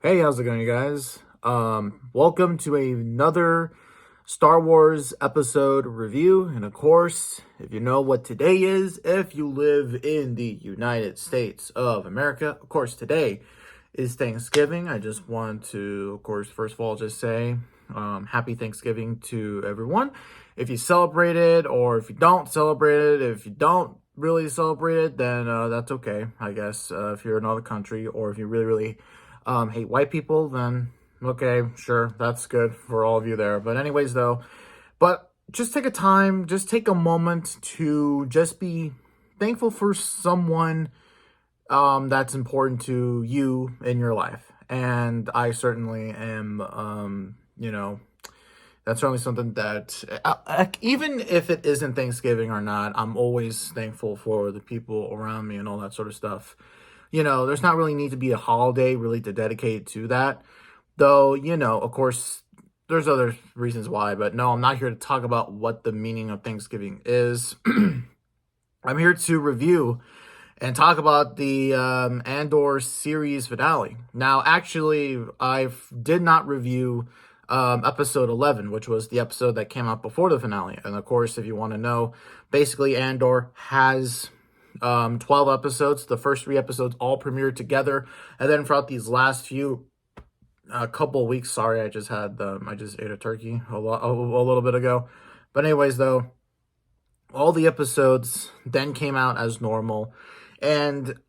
Hey, how's it going, you guys? Welcome to another Star Wars episode review. And of course, if you know what today is, if you live in the United States of America, of course, today is Thanksgiving. I just want to, of course, first of all, just say happy Thanksgiving to everyone. If you celebrate it or if you don't celebrate it, if you don't really celebrate it, then that's okay, I guess. If you're in another country or if you really hate white people, then okay, sure, that's good for all of you there. But anyways, though, but just take a time, just take a moment to just be thankful for someone that's important to you in your life. And I certainly am, that's certainly something that, even if it isn't Thanksgiving or not, I'm always thankful for the people around me and all that sort of stuff. There's not really need to be a holiday really to dedicate to that. Though, of course, there's other reasons why, but no, I'm not here to talk about what the meaning of Thanksgiving is. I'm here to review and talk about the Andor series finale. Now, actually, I did not review episode 11, which was the episode that came out before the finale. And of course, if you want to know, basically Andor has 12 episodes. The first 3 episodes all premiered together, and then throughout these last few couple of weeks, sorry, I just ate a turkey a little bit ago. But anyways, though, all the episodes then came out as normal, and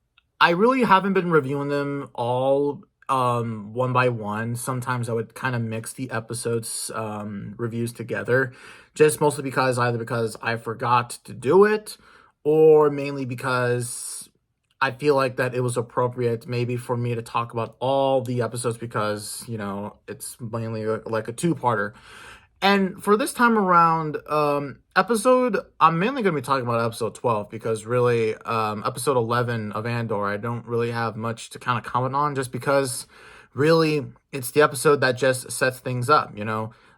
I really haven't been reviewing them all one by one. Sometimes I would kind of mix the episodes reviews together, just mostly because I forgot to do it, or mainly because I feel like that it was appropriate maybe for me to talk about all the episodes because, it's mainly like a two-parter. And for this time around, I'm mainly going to be talking about episode 12 because really, episode 11 of Andor, I don't really have much to kind of comment on just because really it's the episode that just sets things up.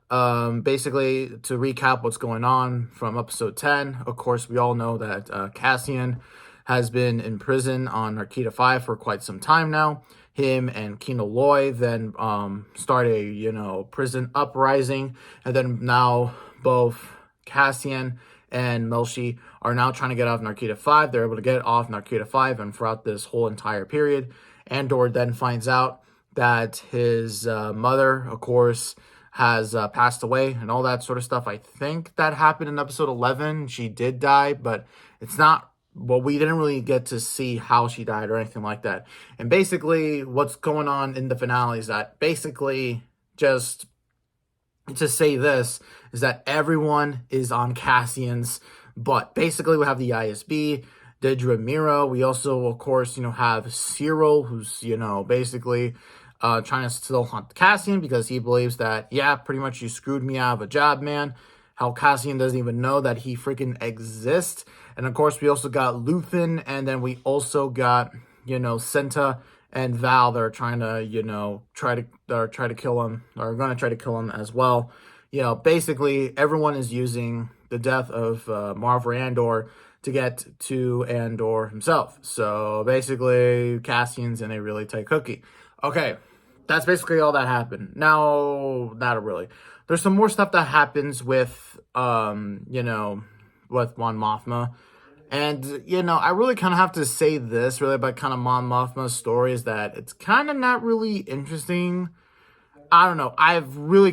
Basically, to recap what's going on from episode 10, of course, we all know that Cassian has been in prison on Narkita 5 for quite some time now. Him and Kino Loy then start a, prison uprising, and then now both Cassian and Melshi are now trying to get off Narkita 5. They're able to get off Narkita 5, and throughout this whole entire period, Andor then finds out that his mother, of course, has passed away and all that sort of stuff. I think that happened in episode 11. She did die, but it's not, well, we didn't really get to see how she died or anything like that. And basically what's going on in the finale is that basically, just to say this, is that everyone is on Cassian's butt. Basically, we have the ISB, Dedra Mira. We also, of course, have Cyril, who's, basically trying to still hunt Cassian because he believes that, yeah, pretty much you screwed me out of a job, man. How Cassian doesn't even know that he freaking exists. And of course, we also got Luthen, and then we also got, Senta and Val that are trying to, try to kill him, or are going to try to kill him as well. Basically, everyone is using the death of Marv Andor to get to Andor himself. So basically, Cassian's in a really tight cookie. Okay, that's basically all that happened. Now, not really. There's some more stuff that happens with, with Mon Mothma. And, I really kind of have to say this really about kind of Mon Mothma's story is that it's kind of not really interesting. I don't know. I really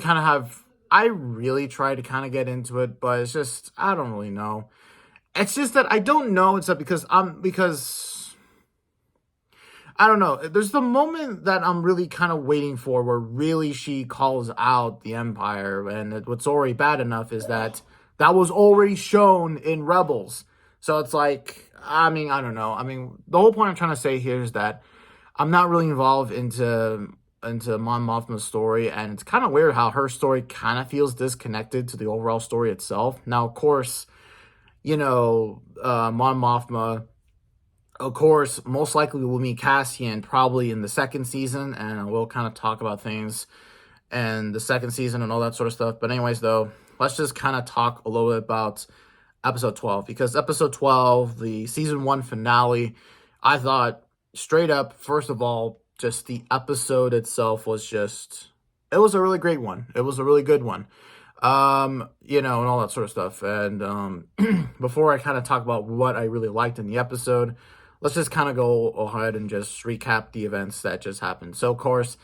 tried to kind of get into it, but it's just, I don't really know. It's just that I don't know. It's that because I don't know. There's the moment that I'm really kind of waiting for where really she calls out the Empire. And what's already bad enough is that was already shown in Rebels. So it's like, I don't know. The whole point I'm trying to say here is that I'm not really involved into Mon Mothma's story. And it's kind of weird how her story kind of feels disconnected to the overall story itself. Now, of course, Mon Mothma, of course, most likely we'll meet Cassian probably in the second season, and we'll kind of talk about things and the second season and all that sort of stuff. But anyways, though, let's just kind of talk a little bit about episode 12, because episode 12, the season 1 finale, I thought straight up, first of all, just the episode itself was just, it was a really great one. It was a really good one. And all that sort of stuff. And before I kind of talk about what I really liked in the episode, let's just kind of go ahead and just recap the events that just happened. So, of course,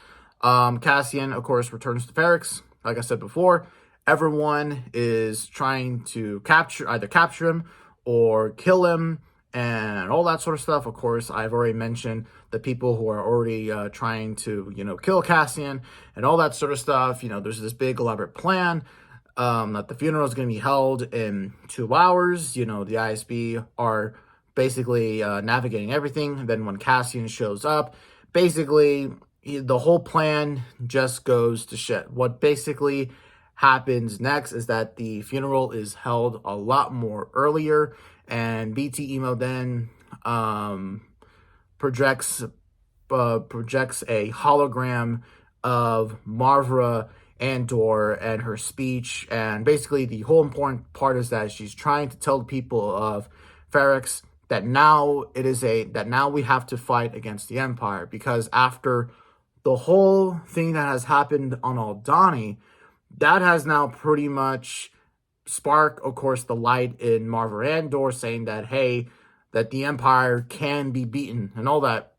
Cassian, of course, returns to Ferrix. Like I said before, everyone is trying to either capture him or kill him and all that sort of stuff. Of course, I've already mentioned the people who are already trying to, kill Cassian and all that sort of stuff. There's this big elaborate plan that the funeral is going to be held in 2 hours. The ISB are basically navigating everything. Then when Cassian shows up, basically the whole plan just goes to shit. What basically happens next is that the funeral is held a lot more earlier, and BT Emo then projects a hologram of Marvra Andor and her speech, and basically the whole important part is that she's trying to tell the people of Ferrix that now we have to fight against the Empire, because after the whole thing that has happened on Aldhani, that has now pretty much sparked, of course, the light in Marvra Andor, saying that, hey, that the Empire can be beaten and all that,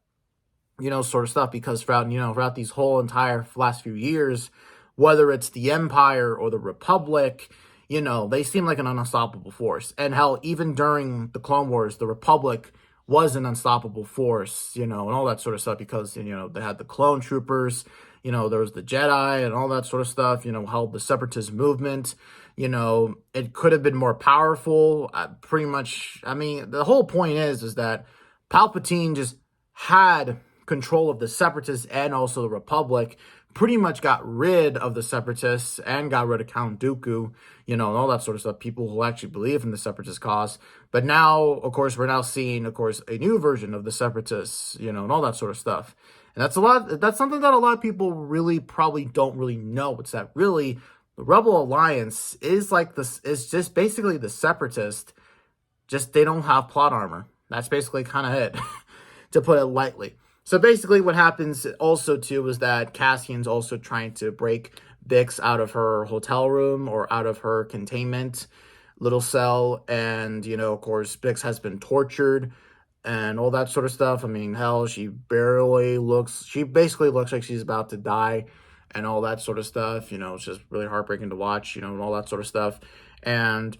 sort of stuff, because throughout these whole entire last few years, whether it's the Empire or the Republic, they seem like an unstoppable force. And hell, even during the Clone Wars, the Republic was an unstoppable force, and all that sort of stuff, because, they had the clone troopers, there was the Jedi and all that sort of stuff, held the separatist movement, it could have been more powerful. Pretty much, the whole point is that Palpatine just had control of the separatists and also the Republic, pretty much got rid of the separatists and got rid of Count Dooku, and all that sort of stuff, people who actually believe in the separatist cause. But now, of course, we're now seeing, of course, a new version of the separatists, and all that sort of stuff. And that's something that a lot of people really probably don't really know. It's that really the Rebel Alliance is just basically the separatist, just they don't have plot armor. That's basically kind of it, to put it lightly. So basically what happens also too is that Cassian's also trying to break Bix out of her hotel room or out of her containment little cell. And, of course, Bix has been tortured and all that sort of stuff. Hell, she basically looks like she's about to die and all that sort of stuff. It's just really heartbreaking to watch, and all that sort of stuff. And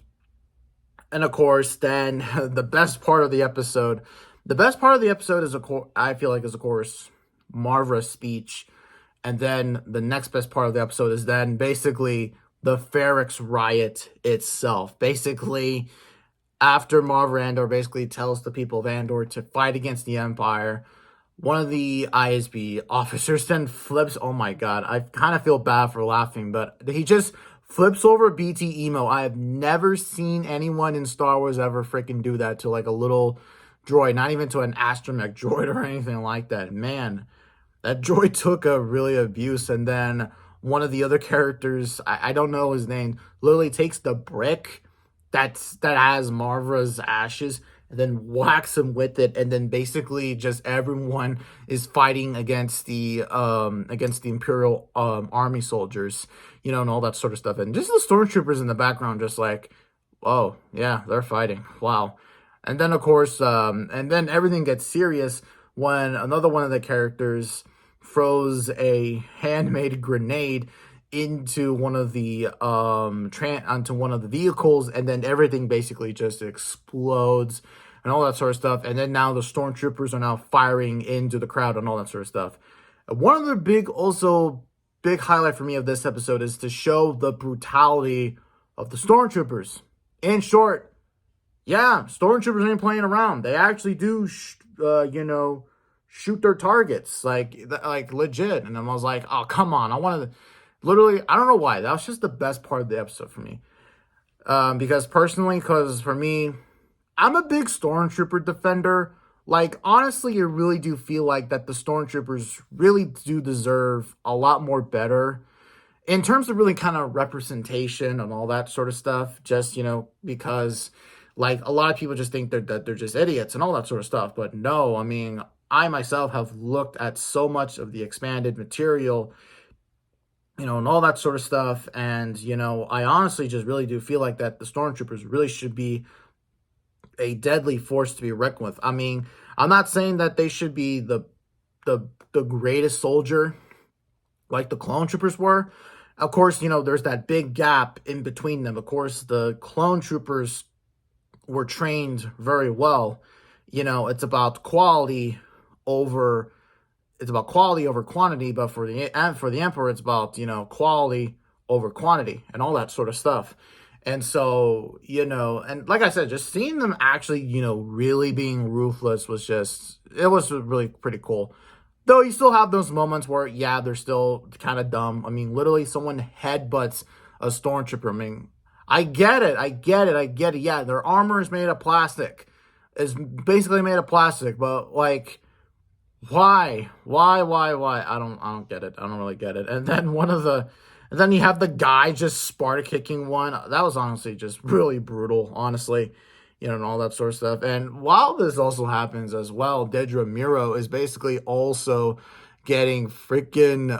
of course, then the best part of the episode is, I feel like, is, of course, Marvra's speech. And then the next best part of the episode is then basically the Ferrix riot itself. Basically, after Marvra Andor basically tells the people of Andor to fight against the Empire, one of the ISB officers then flips. Oh my god, I kind of feel bad for laughing, but he just flips over BT Emo. I have never seen anyone in Star Wars ever freaking do that to like a little droid, not even to an astromech droid or anything like that. Man, that droid took a really abuse. And then one of the other characters, I don't know his name, literally takes the brick that has Marvra's ashes and then whacks him with it, and then basically just everyone is fighting against the Imperial army soldiers, and all that sort of stuff. And just the stormtroopers in the background just like, oh yeah, they're fighting. Wow. And then, of course, and then everything gets serious when another one of the characters throws a handmade grenade into one of the onto one of the vehicles, and then everything basically just explodes and all that sort of stuff. And then now the stormtroopers are now firing into the crowd and all that sort of stuff. One of the big highlight for me of this episode is to show the brutality of the stormtroopers. In short, yeah, stormtroopers ain't playing around. They actually do, shoot their targets, like legit. And I was like, oh, come on. I wanted to, literally, I don't know why. That was just the best part of the episode for me. Because for me, I'm a big stormtrooper defender. Like, honestly, you really do feel like that the stormtroopers really do deserve a lot more better in terms of really kind of representation and all that sort of stuff. Just, because like a lot of people just think that they're just idiots and all that sort of stuff. But no, I myself have looked at so much of the expanded material, and all that sort of stuff. And, I honestly just really do feel like that the stormtroopers really should be a deadly force to be reckoned with. I mean, I'm not saying that they should be the greatest soldier like the clone troopers were. Of course, there's that big gap in between them. Of course, the clone troopers were trained very well. It's about quality over quantity, but for the Emperor, it's about, quality over quantity and all that sort of stuff. And so, and like I said, just seeing them actually, really being ruthless it was really pretty cool. Though you still have those moments where, yeah, they're still kind of dumb. I mean, literally someone headbutts a stormtrooper. I mean, I get it. Yeah, their armor is made of plastic. It's basically made of plastic, but like, why? I don't get it. I don't really get it. And then you have the guy just Sparta kicking one. That was honestly just really brutal, honestly, and all that sort of stuff. And while this also happens as well, Dedra Miro is basically also getting freaking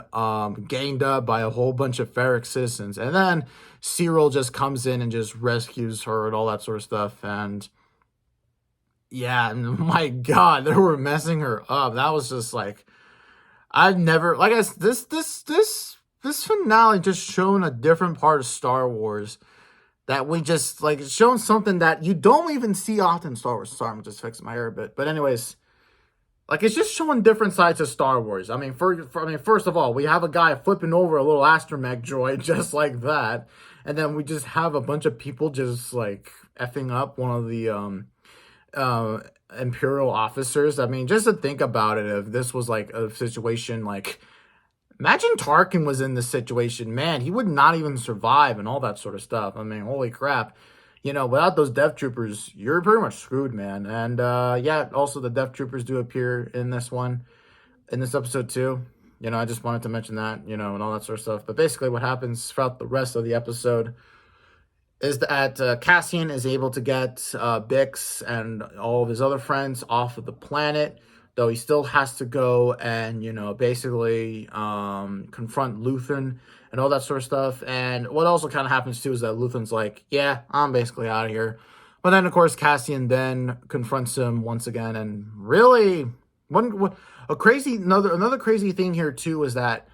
ganged up by a whole bunch of Ferric citizens. And then Cyril just comes in and just rescues her and all that sort of stuff. And yeah, and my God, they were messing her up. That was just like, I've never, like I said, this finale just shown a different part of Star Wars that we just, like, it's shown something that you don't even see often in Star Wars. Sorry, I'm just fixing my hair a bit. But anyways, like, it's just showing different sides of Star Wars. I mean, first of all, we have a guy flipping over a little astromech droid just like that. And then we just have a bunch of people just, like, effing up one of the Imperial officers. I mean, just to think about it, if this was, like, a situation, like, imagine Tarkin was in this situation, man, he would not even survive and all that sort of stuff. I mean, holy crap. Without those Death Troopers, you're pretty much screwed, man. And, yeah, also the Death Troopers do appear in this episode too. I just wanted to mention that, and all that sort of stuff. But basically what happens throughout the rest of the episode is that Cassian is able to get Bix and all of his other friends off of the planet, though he still has to go and, basically confront Luthen and all that sort of stuff. And what also kind of happens, too, is that Luthen's like, yeah, I'm basically out of here. But then, of course, Cassian then confronts him once again. And really, another crazy thing here, too, is that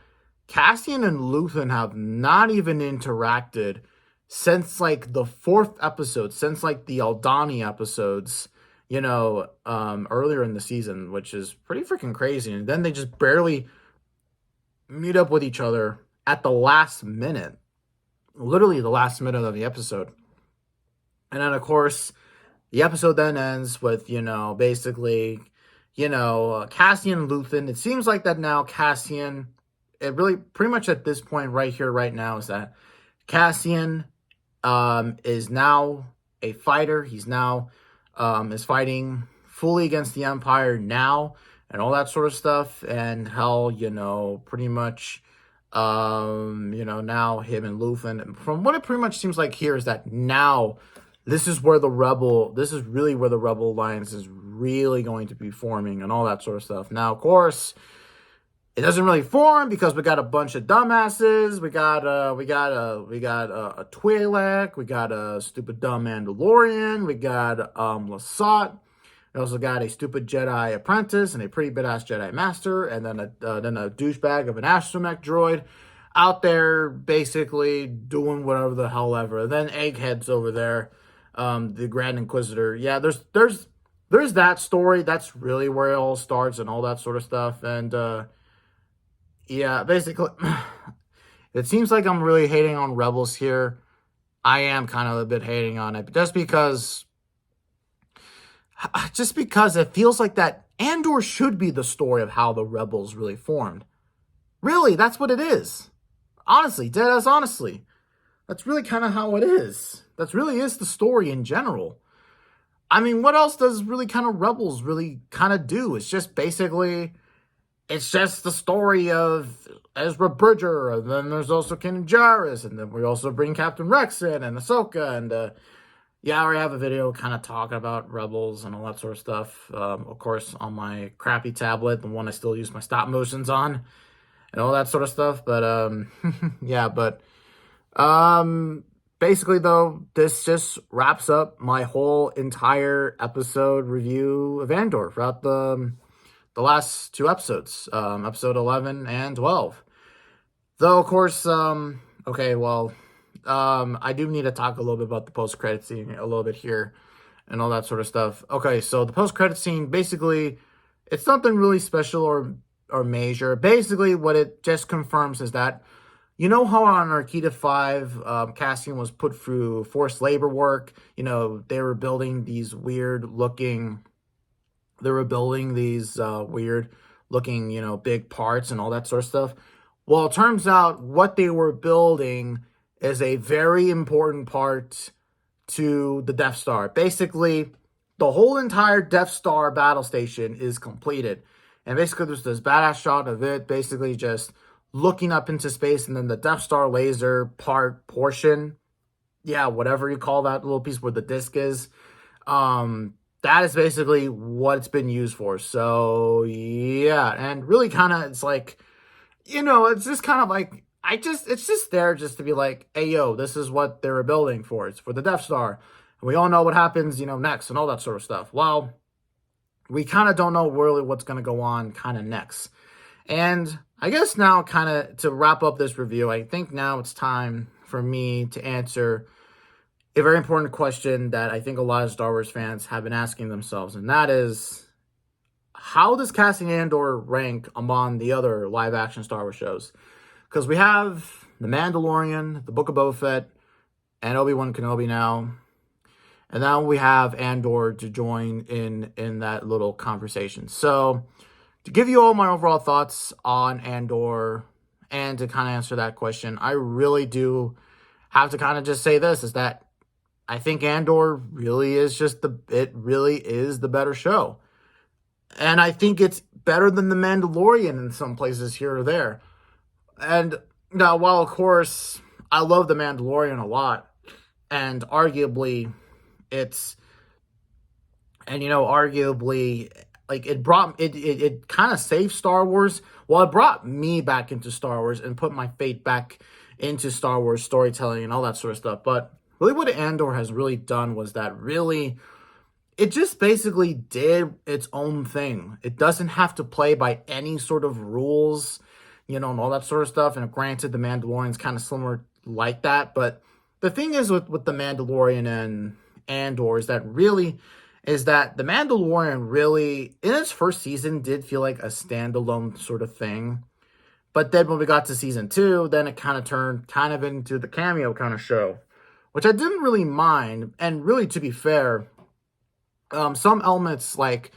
Cassian and Luthen have not even interacted since, like, the 4th episode, since, like, the Aldani episodes, earlier in the season, which is pretty freaking crazy. And then they just barely meet up with each other at the last minute, literally the last minute of the episode. And then, of course, the episode then ends with, basically, Cassian and Luthen. It seems like that now Cassian, it really pretty much at this point right here, right now, is that Cassian is now a fighter. He's now is fighting fully against the Empire now and all that sort of stuff. And hell, pretty much, now him and Luthen, from what it pretty much seems like here, is that now this is really where the Rebel Alliance is really going to be forming and all that sort of stuff. Now, of course, it doesn't really form because we got a bunch of dumbasses. We got a Twi'lek. We got a stupid dumb Mandalorian. We got Lasat. We also got a stupid Jedi apprentice and a pretty badass Jedi master, and then a douchebag of an astromech droid out there basically doing whatever the hell ever. And then Egghead's over there, the Grand Inquisitor. Yeah, there's that story. That's really where it all starts and all that sort of stuff. And yeah, basically, it seems like I'm really hating on Rebels here. I am kind of a bit hating on it, just because it feels like that Andor should be the story of how the Rebels really formed. Really, that's what it is. Honestly, deadass honestly. That's really kind of how it is. That really is the story in general. I mean, what else does really kind of Rebels really kind of do? It's just basically... It's just the story of Ezra Bridger, and then there's also Kanan Jarrus, and then we also bring Captain Rex in, and Ahsoka, and Yeah, I already have a video kind of talking about Rebels and all that sort of stuff. Of course, on my crappy tablet, the one I still use my stop motions on, and all that sort of stuff. But yeah, but um, basically though, this just wraps up my whole entire episode review of Andor throughout the last two episodes, episode 11 and 12. Though, of course, okay, well, I do need to talk a little bit about the post-credit scene a little bit here and all that sort of stuff. Okay, so the post-credit scene, basically, it's nothing really special or major. Basically, what it just confirms is that, you know how on Arcata 5, Cassian was put through forced labor work? You know, they were building these weird looking, you know, big parts and all that sort of stuff. Well, it turns out what they were building is a very important part to the Death Star. Basically, the whole entire Death Star battle station is completed. And basically, there's this badass shot of it basically just looking up into space, and then the Death Star laser portion, yeah, whatever you call that little piece where the disc is, that is basically what it's been used for. So, yeah, and really kind of, it's like, you know, it's just kind of like, it's just there just to be like, hey, yo, this is what they were building for. It's for the Death Star. And we all know what happens, you know, next and all that sort of stuff. Well, we kind of don't know really what's going to go on kind of next. And I guess now kind of to wrap up this review, I think now it's time for me to answer a very important question that I think a lot of Star Wars fans have been asking themselves. And that is, how does Cassian Andor rank among the other live-action Star Wars shows? Because we have The Mandalorian, The Book of Boba Fett, and Obi-Wan Kenobi now. And now we have Andor to join in that little conversation. So, to give you all my overall thoughts on Andor, and to kind of answer that question, I really do have to kind of just say this, is that I think Andor really is the better show. And I think it's better than The Mandalorian in some places here or there. And now, while of course I love The Mandalorian a lot, and arguably like it kind of saved Star Wars. Well, it brought me back into Star Wars and put my fate back into Star Wars storytelling and all that sort of stuff. But really what Andor has really done was that really it just basically did its own thing. It doesn't have to play by any sort of rules, you know, and all that sort of stuff. And granted, The Mandalorian's kind of similar like that. But the thing is with The Mandalorian and Andor is that The Mandalorian really, in its first season, did feel like a standalone sort of thing. But then when we got to season 2, then it kind of turned kind of into the cameo kind of show, which I didn't really mind. And really, to be fair, some elements like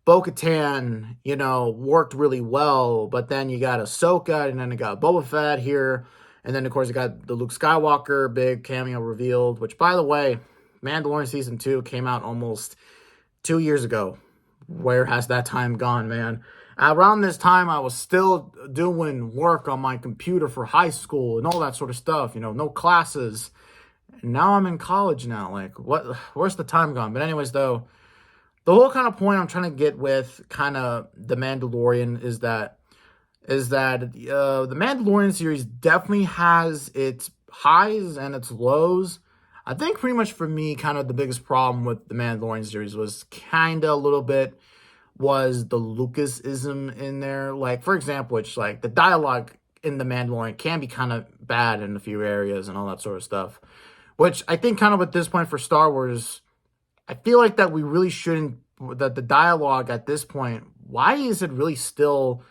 Bo-Katan, you know, worked really well, but then you got Ahsoka, and then you got Boba Fett here, and then, of course, you got the Luke Skywalker big cameo revealed, which, by the way, Mandalorian Season 2 came out almost 2 years ago. Where has that time gone, man? Around this time, I was still doing work on my computer for high school and all that sort of stuff, you know, no classes. And now I'm in college now. Like, where's the time gone? But anyways, though, the whole kind of point I'm trying to get with kind of The Mandalorian is that the Mandalorian series definitely has its highs and its lows. I think pretty much for me, kind of the biggest problem with the Mandalorian series was kind of a little bit was the Lucasism in there. Like, for example, which like the dialogue in The Mandalorian can be kind of bad in a few areas and all that sort of stuff. Which I think kind of at this point for Star Wars, I feel like that we really shouldn't, that the dialogue at this point, why is it really still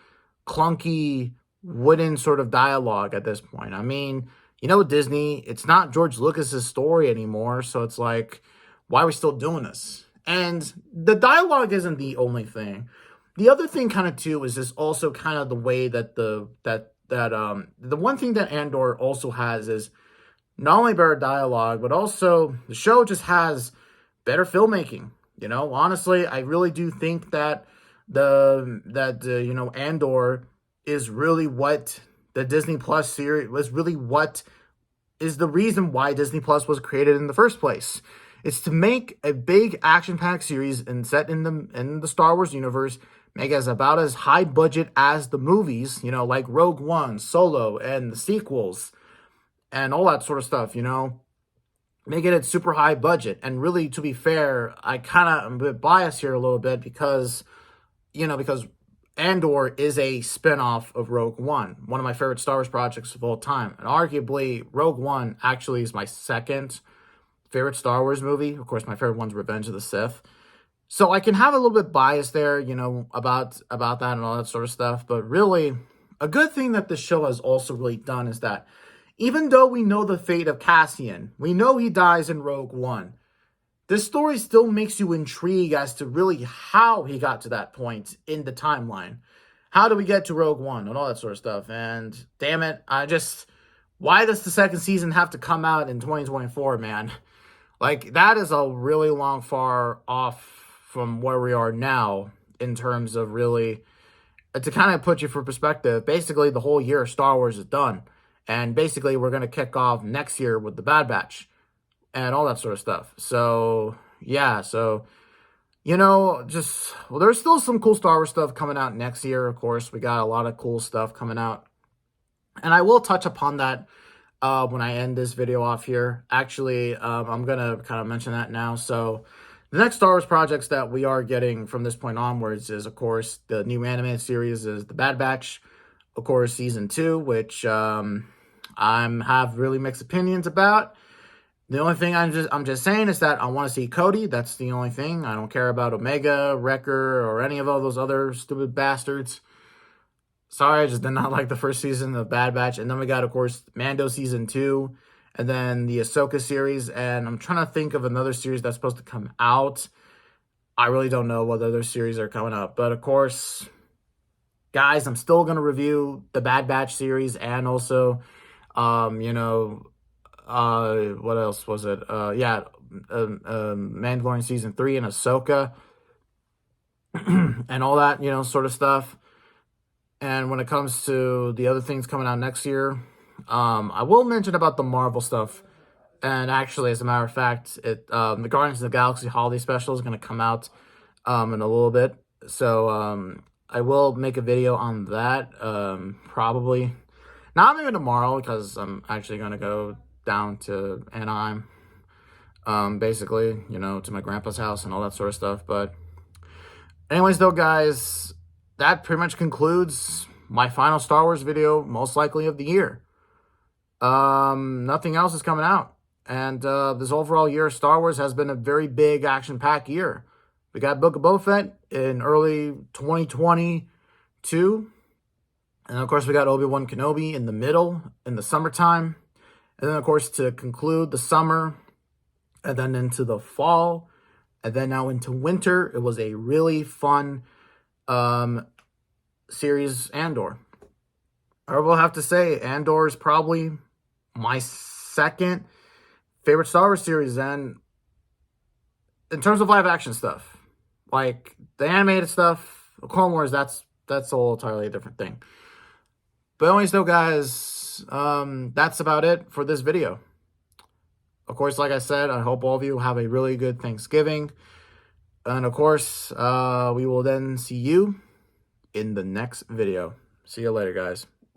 clunky, wooden sort of dialogue at this point? I mean, you know, Disney, it's not George Lucas's story anymore, so it's like, why are we still doing this? And the dialogue isn't the only thing. The other thing kind of too is just also kind of the way that the one thing that Andor also has is not only better dialogue, but also the show just has better filmmaking. You know, honestly, I really do think that Andor is really what the Disney Plus series was really what is the reason why Disney Plus was created in the first place. It's to make a big action-packed series and set in the Star Wars universe, make it about as high budget as the movies, you know, like Rogue One, Solo, and the sequels, and all that sort of stuff, you know. Make it at super high budget. And really, to be fair, I kind of am a bit biased here a little bit because, you know, because Andor is a spinoff of Rogue one of my favorite Star Wars projects of all time. And arguably, Rogue One actually is my second favorite Star Wars movie. Of course, my favorite one's Revenge of the Sith. So I can have a little bit bias there, you know, about that and all that sort of stuff. But really, a good thing that this show has also really done is that even though we know the fate of Cassian, we know he dies in Rogue One, this story still makes you intrigued as to really how he got to that point in the timeline. How do we get to Rogue One and all that sort of stuff? And damn it, why does the second season have to come out in 2024, man? Like, that is a really long far off from where we are now in terms of really, to kind of put you for perspective, basically the whole year of Star Wars is done. And basically, we're going to kick off next year with the Bad Batch and all that sort of stuff. So, yeah. So, you know, well, there's still some cool Star Wars stuff coming out next year, of course. We got a lot of cool stuff coming out. And I will touch upon that when I end this video off here. Actually, I'm going to kind of mention that now. So, the next Star Wars projects that we are getting from this point onwards is, of course, the new animated series is The Bad Batch. Of course, season 2, which I have really mixed opinions about. The only thing I'm just saying is that I want to see Cody. That's the only thing. I don't care about Omega, Wrecker, or any of all those other stupid bastards. Sorry, I just did not like the first season of Bad Batch. And then we got, of course, Mando season 2, and then the Ahsoka series. And I'm trying to think of another series that's supposed to come out. I really don't know what other series are coming up. But, of course, guys, I'm still going to review the Bad Batch series and also, you know, what else was it? Mandalorian season 3 and Ahsoka and all that, you know, sort of stuff. And when it comes to the other things coming out next year, I will mention about the Marvel stuff. And actually, as a matter of fact, the Guardians of the Galaxy holiday special is going to come out in a little bit. So, I will make a video on that, probably. Not maybe tomorrow, because I'm actually going to go down to Anaheim, basically, you know, to my grandpa's house and all that sort of stuff. But anyways, though, guys, that pretty much concludes my final Star Wars video, most likely of the year. Nothing else is coming out. And this overall year of Star Wars has been a very big action-packed year. We got Book of Boba Fett in early 2022. And, of course, we got Obi-Wan Kenobi in the middle, in the summertime. And then, of course, to conclude the summer, and then into the fall, and then now into winter, it was a really fun series, Andor. I will have to say, Andor is probably my second favorite Star Wars series. And in terms of live action stuff, like the animated stuff, Clone Wars, that's a whole entirely different thing. But anyways, though, guys, that's about it for this video. Of course, like I said, I hope all of you have a really good Thanksgiving. And of course, we will then see you in the next video. See you later, guys.